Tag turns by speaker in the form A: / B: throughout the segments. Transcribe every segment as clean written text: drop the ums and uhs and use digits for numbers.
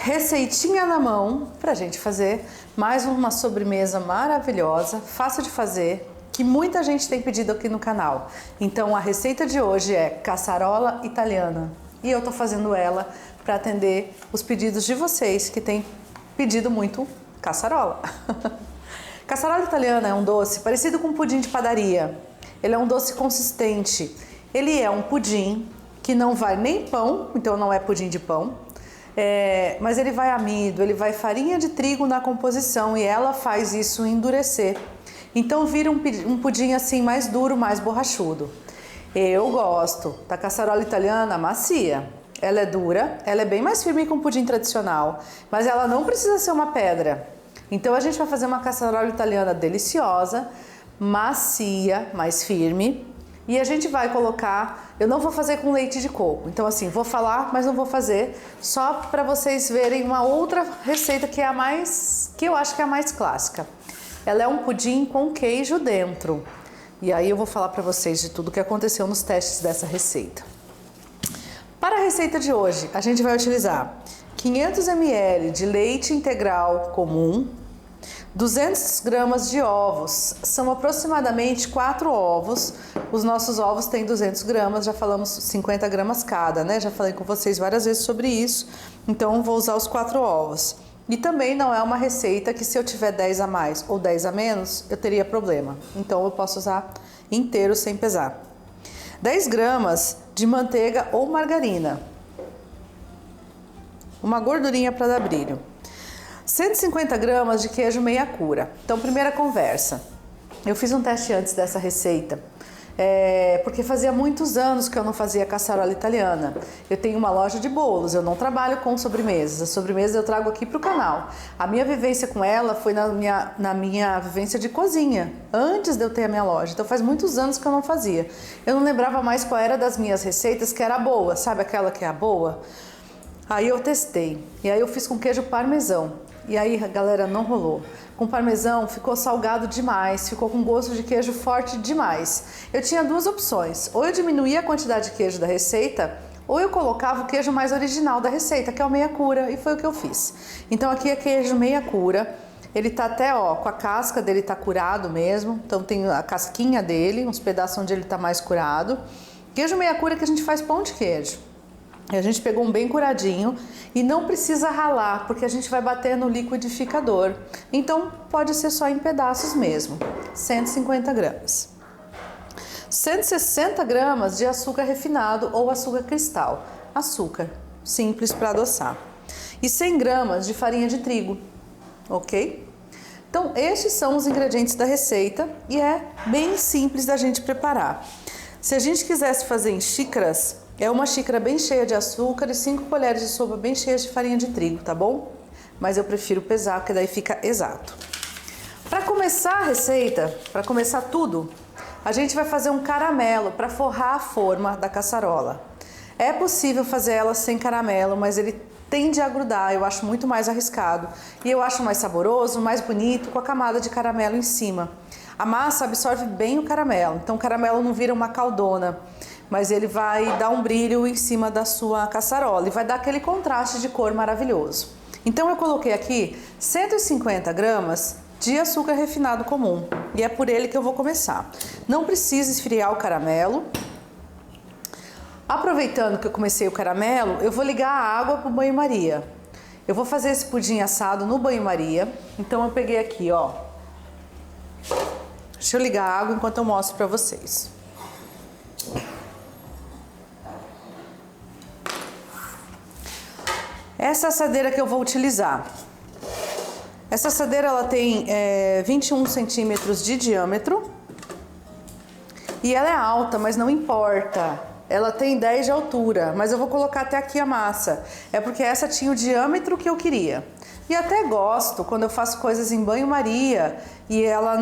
A: receitinha na mão pra gente fazer mais uma sobremesa maravilhosa, fácil de fazer, que muita gente tem pedido aqui no canal. Então a receita de hoje é caçarola italiana e eu tô fazendo ela para atender os pedidos de vocês que têm pedido muito caçarola. Caçarola italiana é um doce parecido com pudim de padaria. Ele é um doce consistente. Ele é um pudim que não vai nem pão, então não é pudim de pão. Mas ele vai amido, ele vai farinha de trigo na composição e ela faz isso endurecer. Então vira um pudim assim mais duro, mais borrachudo. Eu gosto da caçarola italiana macia. Ela é dura, ela é bem mais firme que um pudim tradicional, mas ela não precisa ser uma pedra. Então a gente vai fazer uma caçarola italiana deliciosa, macia, mais firme. E a gente vai colocar, eu não vou fazer com leite de coco, então assim, vou falar, mas não vou fazer, só para vocês verem uma outra receita que é a mais, que eu acho que é a mais clássica. Ela é um pudim com queijo dentro. E aí eu vou falar para vocês de tudo que aconteceu nos testes dessa receita. Para a receita de hoje, a gente vai utilizar 500 ml de leite integral comum, 200 gramas de ovos, são aproximadamente 4 ovos, os nossos ovos têm 200 gramas, já falamos 50 gramas cada, né? Já falei com vocês várias vezes sobre isso, então vou usar os 4 ovos. E também não é uma receita que se eu tiver 10 a mais ou 10 a menos, eu teria problema, então eu posso usar inteiro sem pesar. 10 gramas de manteiga ou margarina, uma gordurinha para dar brilho. 150 gramas de queijo meia cura. Então, primeira conversa. Eu fiz um teste antes dessa receita, porque fazia muitos anos que eu não fazia caçarola italiana. Eu tenho uma loja de bolos, eu não trabalho com sobremesas. As sobremesas eu trago aqui para o canal. A minha vivência com ela foi na minha vivência de cozinha, antes de eu ter a minha loja. Então, faz muitos anos que eu não fazia. Eu não lembrava mais qual era das minhas receitas que era boa. Sabe aquela que é a boa? Aí eu testei. E aí eu fiz com queijo parmesão. E aí, galera, não rolou. Com parmesão ficou salgado demais, ficou com gosto de queijo forte demais. Eu tinha duas opções, ou eu diminuía a quantidade de queijo da receita, ou eu colocava o queijo mais original da receita, que é o meia cura, e foi o que eu fiz. Então aqui é queijo meia cura, ele tá até, ó, com a casca dele tá curado mesmo, então tem a casquinha dele, uns pedaços onde ele tá mais curado. Queijo meia cura que a gente faz pão de queijo. A gente pegou um bem curadinho e não precisa ralar, porque a gente vai bater no liquidificador. Então, pode ser só em pedaços mesmo. 150 gramas. 160 gramas de açúcar refinado ou açúcar cristal. Açúcar, simples para adoçar. E 100 gramas de farinha de trigo, ok? Então, estes são os ingredientes da receita e é bem simples da gente preparar. Se a gente quisesse fazer em xícaras, é uma xícara bem cheia de açúcar e 5 colheres de sopa bem cheias de farinha de trigo, tá bom? Mas eu prefiro pesar, porque daí fica exato. Para começar a receita, para começar tudo, a gente vai fazer um caramelo para forrar a forma da caçarola. É possível fazer ela sem caramelo, mas ele tende a grudar, eu acho muito mais arriscado. E eu acho mais saboroso, mais bonito, com a camada de caramelo em cima. A massa absorve bem o caramelo, então o caramelo não vira uma caldona, mas ele vai dar um brilho em cima da sua caçarola e vai dar aquele contraste de cor maravilhoso. Então eu coloquei aqui 150 gramas de açúcar refinado comum e é por ele que eu vou começar. Não precisa esfriar o caramelo. Aproveitando que eu comecei o caramelo, eu vou ligar a água para o banho-maria. Eu vou fazer esse pudim assado no banho-maria, então eu peguei aqui, ó. Deixa eu ligar a água enquanto eu mostro para vocês. Essa assadeira que eu vou utilizar. Essa assadeira ela tem 21 centímetros de diâmetro e ela é alta, mas não importa. Ela tem 10 de altura, mas eu vou colocar até aqui a massa. É porque essa tinha o diâmetro que eu queria. E até gosto quando eu faço coisas em banho-maria e ela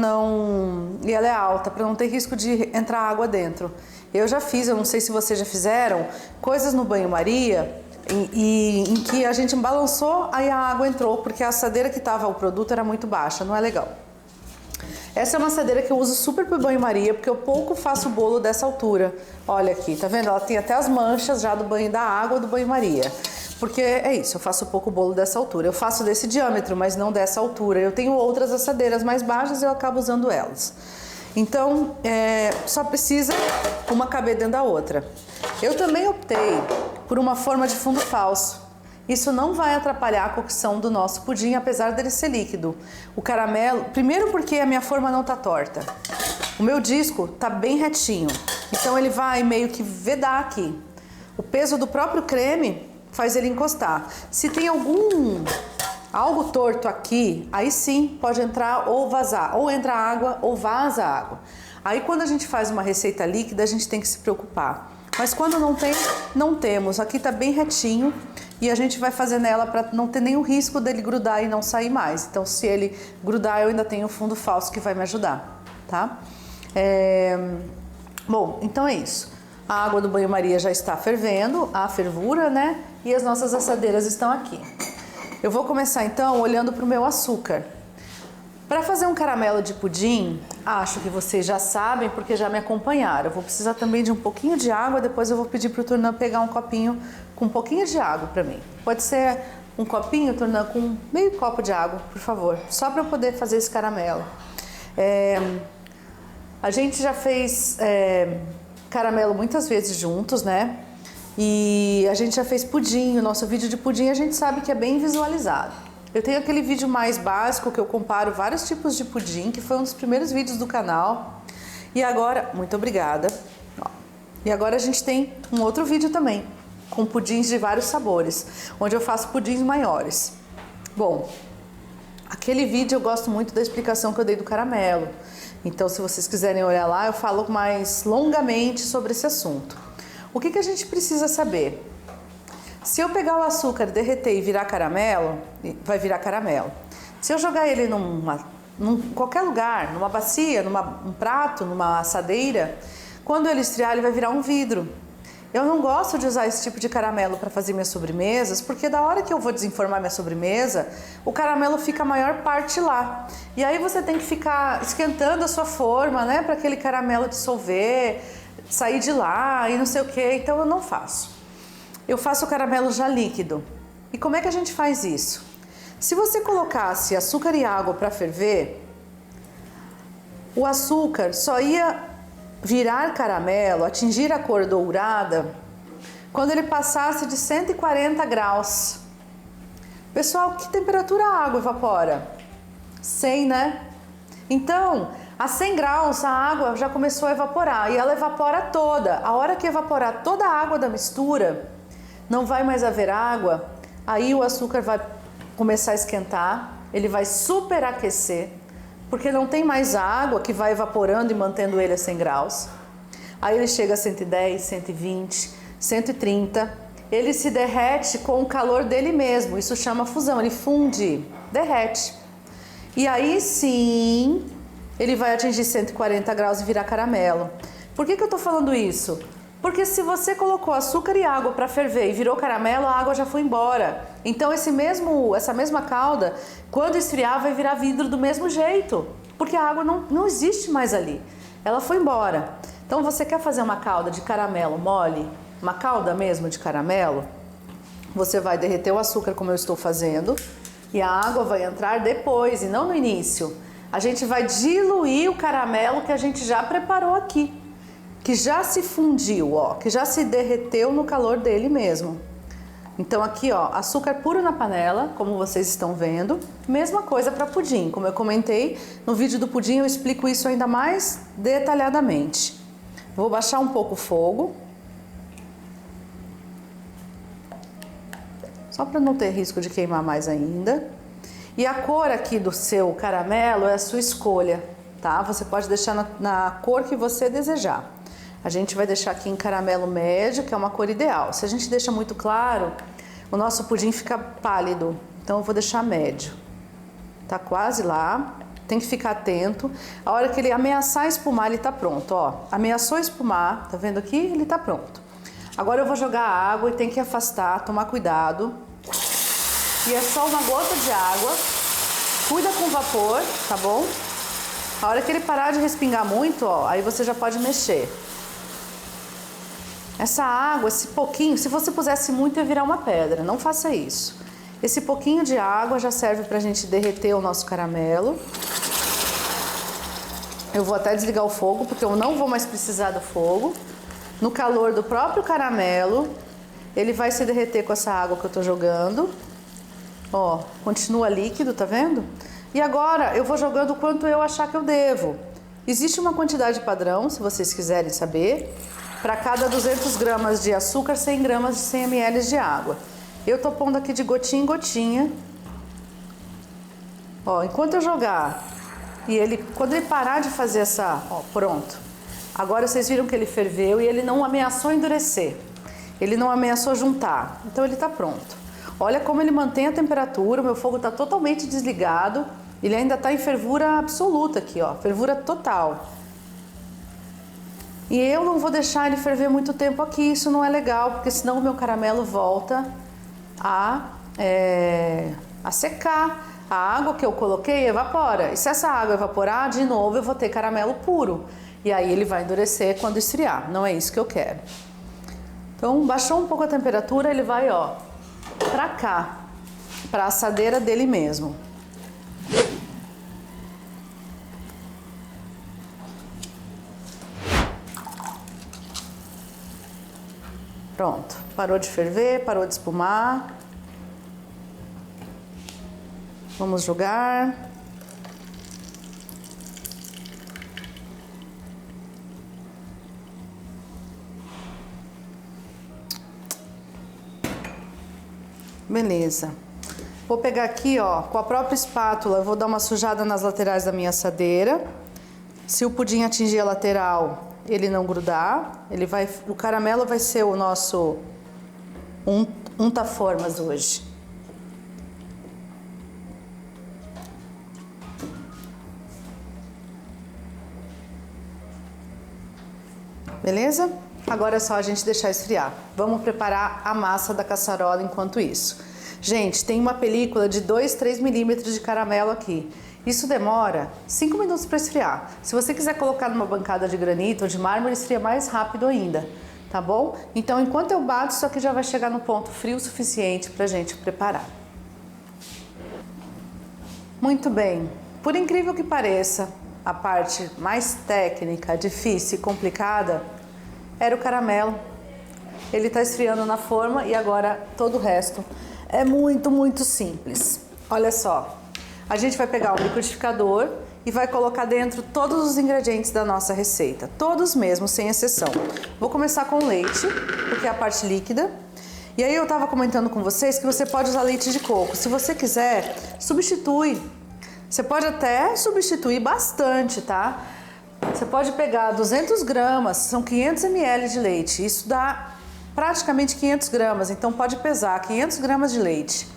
A: é alta, para não ter risco de entrar água dentro. Eu já fiz, eu não sei se vocês já fizeram, coisas no banho-maria em que a gente balançou, aí a água entrou, porque a assadeira que tava o produto era muito baixa, não é legal. Essa é uma assadeira que eu uso super pro banho-maria, porque eu pouco faço bolo dessa altura. Olha aqui, tá vendo? Ela tem até as manchas já do banho da água do banho-maria. porque é isso, eu faço pouco bolo dessa altura. Eu faço desse diâmetro, mas não dessa altura. Eu tenho outras assadeiras mais baixas e eu acabo usando elas. Então, só precisa uma caber dentro da outra. Eu também optei por uma forma de fundo falso. Isso não vai atrapalhar a cocção do nosso pudim, apesar dele ser líquido. O caramelo, primeiro porque a minha forma não tá torta. O meu disco tá bem retinho, então ele vai meio que vedar aqui. O peso do próprio creme faz ele encostar. Se tem algo torto aqui, aí sim pode entrar ou vazar, ou entra água ou vaza água. Aí quando a gente faz uma receita líquida, a gente tem que se preocupar. Mas quando não tem, não temos. Aqui tá bem retinho e a gente vai fazer nela para não ter nenhum risco dele grudar e não sair mais. Então se ele grudar, eu ainda tenho o fundo falso que vai me ajudar, tá? Bom, então é isso. A água do banho-maria já está fervendo, a fervura, né? E as nossas assadeiras estão aqui. Eu vou começar então olhando para o meu açúcar. Para fazer um caramelo de pudim, acho que vocês já sabem porque já me acompanharam. Eu vou precisar também de um pouquinho de água, depois eu vou pedir para o Turnã pegar um copinho com um pouquinho de água para mim. Pode ser um copinho, Turnã, com meio copo de água, por favor, só para eu poder fazer esse caramelo. A gente já fez caramelo muitas vezes juntos, né? E a gente já fez pudim, o nosso vídeo de pudim a gente sabe que é bem visualizado. Eu tenho aquele vídeo mais básico que eu comparo vários tipos de pudim, que foi um dos primeiros vídeos do canal. E agora, muito obrigada. E agora a gente tem um outro vídeo também, com pudins de vários sabores, onde eu faço pudins maiores. Bom, aquele vídeo eu gosto muito da explicação que eu dei do caramelo. Então, se vocês quiserem olhar lá, eu falo mais longamente sobre esse assunto. O que a gente precisa saber? Se eu pegar o açúcar, derreter e virar caramelo, vai virar caramelo. Se eu jogar ele num qualquer lugar, numa bacia, num prato, numa assadeira, quando ele esfriar, ele vai virar um vidro. Eu não gosto de usar esse tipo de caramelo para fazer minhas sobremesas, porque da hora que eu vou desenformar minha sobremesa, o caramelo fica a maior parte lá. E aí você tem que ficar esquentando a sua forma, né, para aquele caramelo dissolver, sair de lá e não sei o que. Então eu não faço. Eu faço o caramelo já líquido. E como é que a gente faz isso? Se você colocasse açúcar e água para ferver, o açúcar só ia virar caramelo, atingir a cor dourada, quando ele passasse de 140 graus. Pessoal, que temperatura a água evapora? 100, né? Então, a 100 graus a água já começou a evaporar e ela evapora toda. A hora que evaporar toda a água da mistura, não vai mais haver água, aí o açúcar vai começar a esquentar, ele vai superaquecer, porque não tem mais água que vai evaporando e mantendo ele a 100 graus. Aí ele chega a 110, 120, 130, ele se derrete com o calor dele mesmo, isso chama fusão, ele funde, derrete. E aí sim, ele vai atingir 140 graus e virar caramelo. Por que eu tô falando isso? Porque se você colocou açúcar e água para ferver e virou caramelo, a água já foi embora. Então essa mesma calda, quando esfriar, vai virar vidro do mesmo jeito. Porque a água não existe mais ali. Ela foi embora. Então você quer fazer uma calda de caramelo mole, uma calda mesmo de caramelo, você vai derreter o açúcar como eu estou fazendo e a água vai entrar depois e não no início. A gente vai diluir o caramelo que a gente já preparou aqui, que já se fundiu, ó, que já se derreteu no calor dele mesmo. Então aqui, ó, açúcar puro na panela, como vocês estão vendo. Mesma coisa para pudim, como eu comentei no vídeo do pudim, eu explico isso ainda mais detalhadamente. Vou baixar um pouco o fogo, só para não ter risco de queimar mais ainda. E a cor aqui do seu caramelo é a sua escolha, tá? Você pode deixar na cor que você desejar. A gente vai deixar aqui em caramelo médio, que é uma cor ideal. Se a gente deixa muito claro, o nosso pudim fica pálido. Então eu vou deixar médio. Tá quase lá. Tem que ficar atento. A hora que ele ameaçar espumar, ele tá pronto, ó. Ameaçou espumar, tá vendo aqui? Ele tá pronto. Agora eu vou jogar a água e tem que afastar, tomar cuidado. E é só uma gota de água. Cuida com o vapor, tá bom? A hora que ele parar de respingar muito, ó, aí você já pode mexer. Essa água, esse pouquinho, se você pusesse muito ia virar uma pedra, não faça isso. Esse pouquinho de água já serve pra gente derreter o nosso caramelo. Eu vou até desligar o fogo, porque eu não vou mais precisar do fogo. No calor do próprio caramelo, ele vai se derreter com essa água que eu tô jogando. Ó, continua líquido, tá vendo? E agora eu vou jogando o quanto eu achar que eu devo. Existe uma quantidade padrão, se vocês quiserem saber. Para cada 200 gramas de açúcar, 100 gramas de 100 ml de água. Eu tô pondo aqui de gotinha em gotinha. Ó, enquanto eu jogar e quando ele parar de fazer essa, ó, pronto. Agora vocês viram que ele ferveu e ele não ameaçou endurecer. Ele não ameaçou juntar. Então ele tá pronto. Olha como ele mantém a temperatura, o meu fogo tá totalmente desligado. Ele ainda tá em fervura absoluta aqui, ó, fervura total. E eu não vou deixar ele ferver muito tempo aqui, isso não é legal, porque senão o meu caramelo volta a secar. A água que eu coloquei evapora. E se essa água evaporar, de novo eu vou ter caramelo puro. E aí ele vai endurecer quando esfriar. Não é isso que eu quero. Então, baixou um pouco a temperatura, ele vai, ó, pra cá, pra assadeira dele mesmo. Pronto, parou de ferver, parou de espumar. Vamos jogar. Beleza. Vou pegar aqui, ó, com a própria espátula, eu vou dar uma sujada nas laterais da minha assadeira. Se o pudim atingir a lateral, ele não grudar, o caramelo vai ser o nosso unta-formas hoje. Beleza? Agora é só a gente deixar esfriar. Vamos preparar a massa da caçarola enquanto isso. Gente, tem uma película de 2, 3 milímetros de caramelo aqui. Isso demora 5 minutos para esfriar. Se você quiser colocar numa bancada de granito ou de mármore, esfria mais rápido ainda, tá bom? Então, enquanto eu bato, isso aqui já vai chegar no ponto frio o suficiente pra gente preparar. Muito bem. Por incrível que pareça, a parte mais técnica, difícil e complicada era o caramelo. Ele está esfriando na forma e agora todo o resto é muito, muito simples. Olha só. A gente vai pegar um liquidificador e vai colocar dentro todos os ingredientes da nossa receita. Todos mesmo, sem exceção. Vou começar com leite, porque é a parte líquida. E aí eu estava comentando com vocês que você pode usar leite de coco. Se você quiser, substitui. Você pode até substituir bastante, tá? Você pode pegar 200 gramas, são 500 ml de leite. Isso dá praticamente 500 gramas, então pode pesar 500 gramas de leite.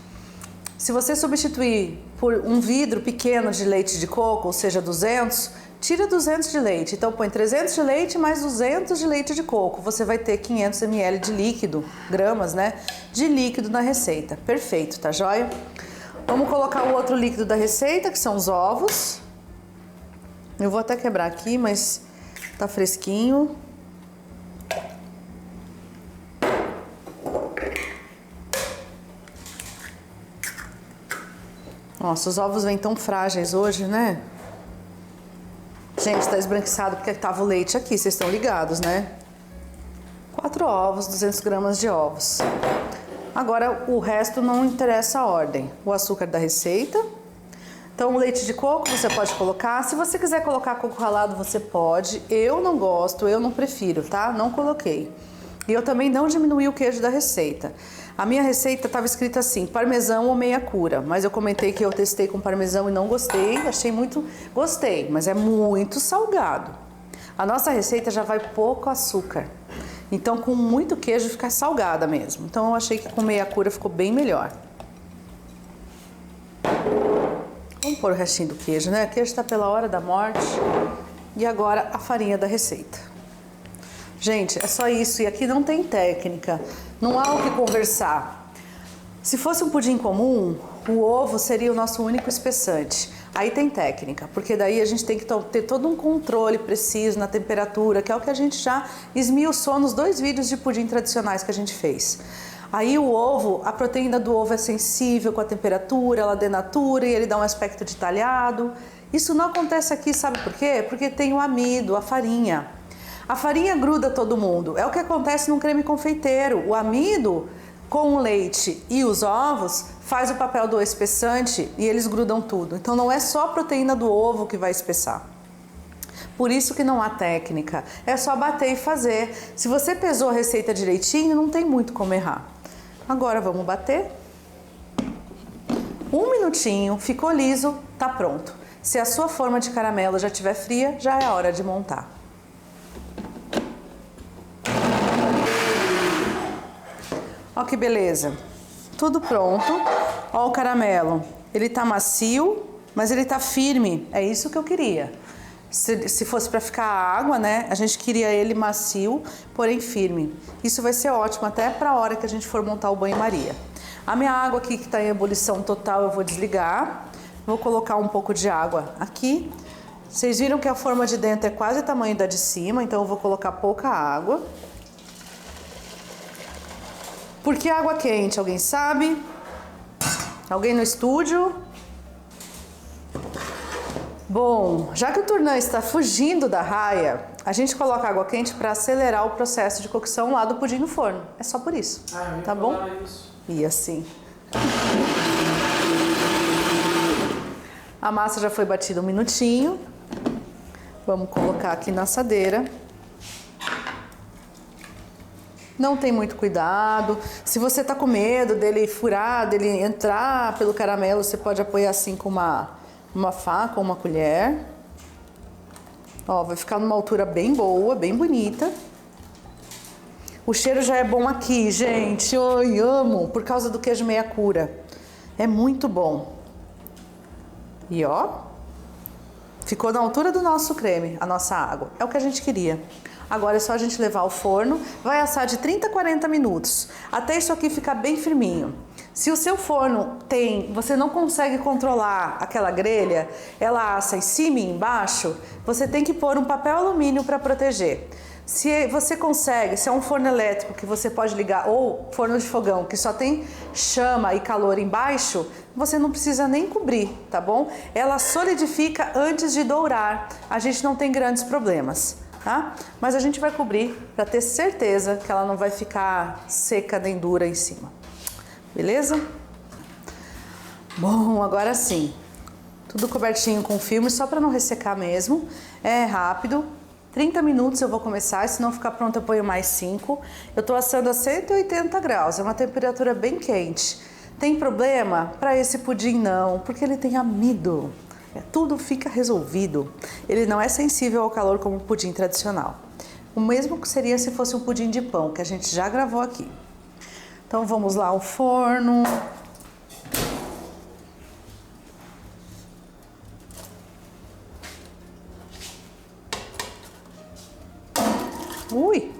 A: Se você substituir por um vidro pequeno de leite de coco, ou seja, 200, tira 200 de leite. Então põe 300 de leite mais 200 de leite de coco. Você vai ter 500 ml de líquido, gramas, né? De líquido na receita. Perfeito, tá joia? Vamos colocar o outro líquido da receita, que são os ovos. Eu vou até quebrar aqui, mas tá fresquinho. Nossa, os ovos vêm tão frágeis hoje, né? Gente, tá esbranquiçado porque tava o leite aqui, vocês estão ligados, né? 4 ovos, 200 gramas de ovos. Agora, o resto não interessa a ordem. O açúcar da receita. Então, o leite de coco você pode colocar. Se você quiser colocar coco ralado, você pode. Eu não gosto, eu não prefiro, tá? Não coloquei. E eu também não diminuí o queijo da receita. A minha receita estava escrita assim, parmesão ou meia cura, mas eu comentei que eu testei com parmesão e não gostei, achei muito... Gostei, mas é muito salgado. A nossa receita já vai pouco açúcar, então com muito queijo fica salgada mesmo. Então eu achei que com meia cura ficou bem melhor. Vamos pôr o restinho do queijo, né? O queijo está pela hora da morte. E agora a farinha da receita. Gente, é só isso. E aqui não tem técnica. Não há o que conversar. Se fosse um pudim comum, o ovo seria o nosso único espessante. Aí tem técnica, porque daí a gente tem que ter todo um controle preciso na temperatura, que é o que a gente já esmiuçou nos 2 vídeos de pudim tradicionais que a gente fez. Aí o ovo, a proteína do ovo é sensível com a temperatura, ela denatura e ele dá um aspecto de talhado. Isso não acontece aqui, sabe por quê? Porque tem o amido, a farinha. A farinha gruda todo mundo, é o que acontece num creme confeiteiro. O amido com o leite e os ovos faz o papel do espessante e eles grudam tudo. Então não é só a proteína do ovo que vai espessar. Por isso que não há técnica, é só bater e fazer. Se você pesou a receita direitinho, não tem muito como errar. Agora vamos bater. 1 minutinho, ficou liso, tá pronto. Se a sua forma de caramelo já estiver fria, já é a hora de montar. Ó que beleza, tudo pronto. Ó o caramelo, ele tá macio, mas ele tá firme, é isso que eu queria. Se fosse para ficar água, né, a gente queria ele macio, porém firme. Isso vai ser ótimo até para a hora que a gente for montar o banho-maria. A minha água aqui que está em ebulição total eu vou desligar. Vou colocar um pouco de água aqui. Vocês viram que a forma de dentro é quase o tamanho da de cima, então eu vou colocar pouca água. Por que água quente? Alguém sabe? Alguém no estúdio? Bom, já que o turnã está fugindo da raia, a gente coloca água quente para acelerar o processo de cocção lá do pudim no forno. É só por isso, tá bom? E assim. A massa já foi batida 1 minutinho. Vamos colocar aqui na assadeira. Não tem muito cuidado. Se você tá com medo dele furar, dele entrar pelo caramelo, você pode apoiar assim com uma faca ou uma colher. Ó, vai ficar numa altura bem boa, bem bonita. O cheiro já é bom aqui, gente. Ai, amo, por causa do queijo meia cura. É muito bom. E ó, ficou na altura do nosso creme, a nossa água. É o que a gente queria. Agora é só a gente levar ao forno, vai assar de 30 a 40 minutos, até isso aqui ficar bem firminho. Se o seu forno você não consegue controlar aquela grelha, ela assa em cima e embaixo, você tem que pôr um papel alumínio para proteger. Se você consegue, se é um forno elétrico que você pode ligar, ou forno de fogão que só tem chama e calor embaixo, você não precisa nem cobrir, tá bom? Ela solidifica antes de dourar, a gente não tem grandes problemas. Tá? Mas a gente vai cobrir para ter certeza que ela não vai ficar seca nem dura em cima. Beleza? Bom, agora sim. Tudo cobertinho com filme, só para não ressecar mesmo. É rápido. 30 minutos eu vou começar, se não ficar pronto eu ponho mais 5. Eu tô assando a 180 graus, é uma temperatura bem quente. Tem problema? Para esse pudim não, porque ele tem amido. Tudo fica resolvido. Ele não é sensível ao calor como o pudim tradicional. O mesmo que seria se fosse um pudim de pão, que a gente já gravou aqui. Então vamos lá ao forno. Ui,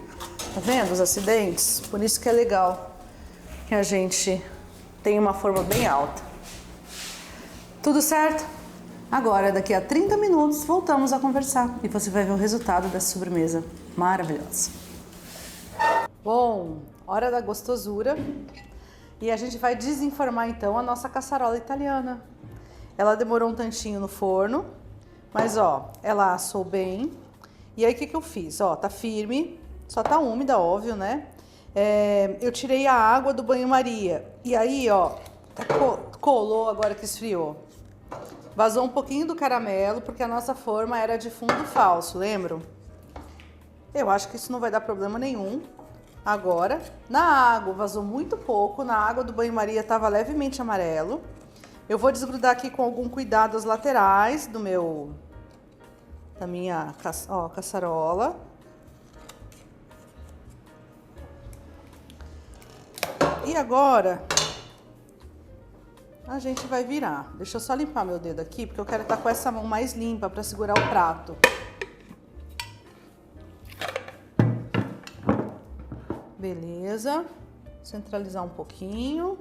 A: tá vendo os acidentes? Por isso que é legal que a gente tem uma forma bem alta. Tudo certo? Agora, daqui a 30 minutos, voltamos a conversar e você vai ver o resultado dessa sobremesa maravilhosa. Bom, hora da gostosura. E a gente vai desenformar então a nossa caçarola italiana. Ela demorou um tantinho no forno, mas ó, ela assou bem. E aí o que eu fiz? Ó, tá firme, só tá úmida, óbvio, né? Eu tirei a água do banho-maria. E aí, ó, colou agora que esfriou. Vazou um pouquinho do caramelo, porque a nossa forma era de fundo falso, lembram? Eu acho que isso não vai dar problema nenhum. Agora, na água vazou muito pouco, na água do banho-maria estava levemente amarelo. Eu vou desgrudar aqui com algum cuidado as laterais da minha caçarola. E agora a gente vai virar. Deixa eu só limpar meu dedo aqui, porque eu quero estar com essa mão mais limpa para segurar o prato. Beleza. Centralizar um pouquinho.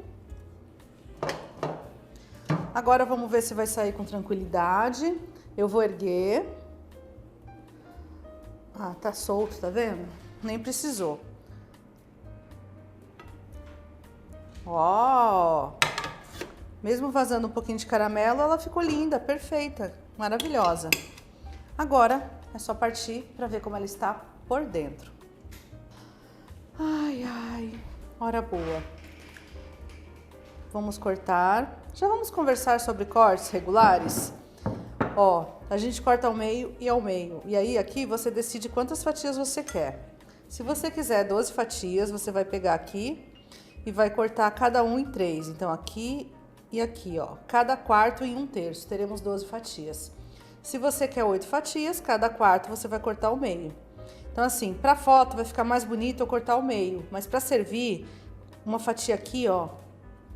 A: Agora vamos ver se vai sair com tranquilidade. Eu vou erguer. Ah, tá solto, tá vendo? Nem precisou. Ó! Mesmo vazando um pouquinho de caramelo, ela ficou linda, perfeita, maravilhosa. Agora é só partir para ver como ela está por dentro. Ai, ai, hora boa. Vamos cortar. Já vamos conversar sobre cortes regulares? Ó, a gente corta ao meio e ao meio. E aí aqui você decide quantas fatias você quer. Se você quiser 12 fatias, você vai pegar aqui e vai cortar cada um em 3. Então aqui e aqui, ó. Cada quarto em 1/3. Teremos 12 fatias. Se você quer 8 fatias, cada quarto você vai cortar ao meio. Então assim, pra foto vai ficar mais bonito eu cortar ao meio. Mas pra servir, uma fatia aqui, ó.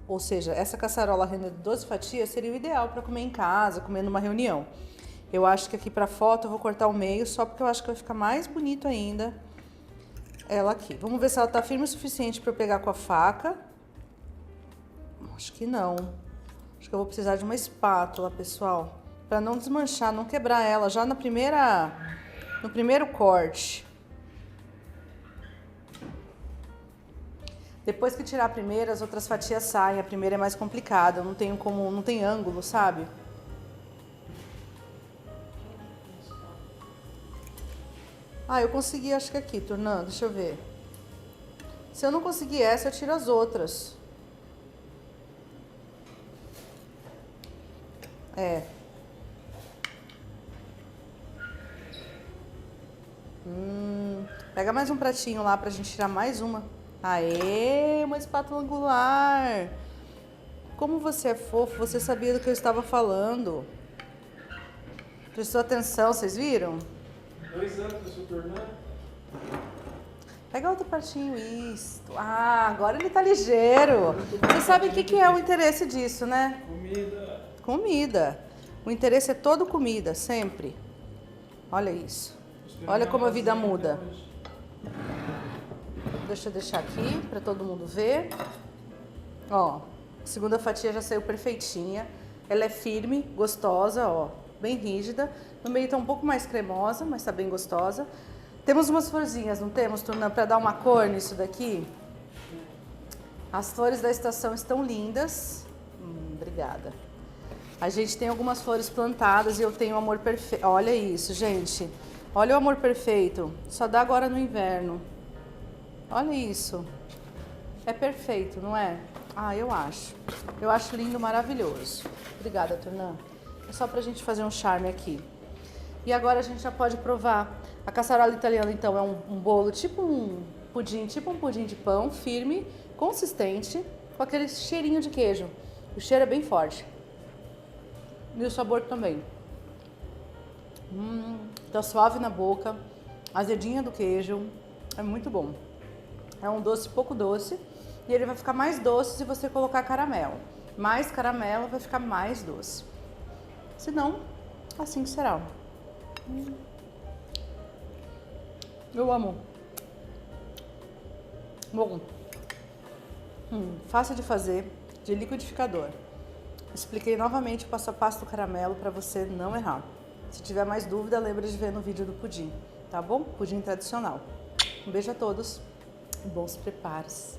A: Ou seja, essa caçarola rendendo 12 fatias seria o ideal para comer em casa, comer numa reunião. Eu acho que aqui para foto eu vou cortar o meio, só porque eu acho que vai ficar mais bonito ainda ela aqui. Vamos ver se ela tá firme o suficiente para eu pegar com a faca. Acho que não. Acho que eu vou precisar de uma espátula, pessoal, para não desmanchar, não quebrar ela já no primeiro corte. Depois que tirar a primeira, as outras fatias saem. A primeira é mais complicada, não tem ângulo, sabe? Ah, eu consegui, acho que aqui, tornando, deixa eu ver. Se eu não conseguir essa, eu tiro as outras. É. Pega mais um pratinho lá pra gente tirar mais uma. Aê, uma espátula angular. Como você é fofo, você sabia do que eu estava falando. Prestou atenção, vocês viram?
B: 2 anos que eu sou tornando.
A: Pega outro pratinho, isso. Ah, agora ele tá ligeiro. Vocês sabem o que é o interesse disso, né?
B: Comida.
A: Comida. O interesse é todo comida, sempre. Olha isso. Olha como a vida muda. Deixa eu deixar aqui para todo mundo ver. Ó, a segunda fatia já saiu perfeitinha. Ela é firme, gostosa, ó, bem rígida. No meio tá um pouco mais cremosa, mas tá bem gostosa. Temos umas florzinhas, não temos, Turnan, para dar uma cor nisso daqui? As flores da estação estão lindas. Obrigada. A gente tem algumas flores plantadas e eu tenho o amor perfeito. Olha isso, gente. Olha o amor perfeito. Só dá agora no inverno. Olha isso. É perfeito, não é? Ah, eu acho. Eu acho lindo, maravilhoso. Obrigada, Turnan. É só pra gente fazer um charme aqui. E agora a gente já pode provar. A caçarola italiana, então, é um bolo tipo um pudim de pão, firme, consistente, com aquele cheirinho de queijo. O cheiro é bem forte. E o sabor também. Tá suave na boca, azedinha do queijo. É muito bom. É um doce pouco doce e ele vai ficar mais doce se você colocar caramelo. Mais caramelo vai ficar mais doce. Se não, assim que será. Eu amo. Bom. Fácil de fazer, de liquidificador. Expliquei novamente o passo a passo do caramelo para você não errar. Se tiver mais dúvida, lembra de ver no vídeo do pudim, tá bom? Pudim tradicional. Um beijo a todos e bons preparos.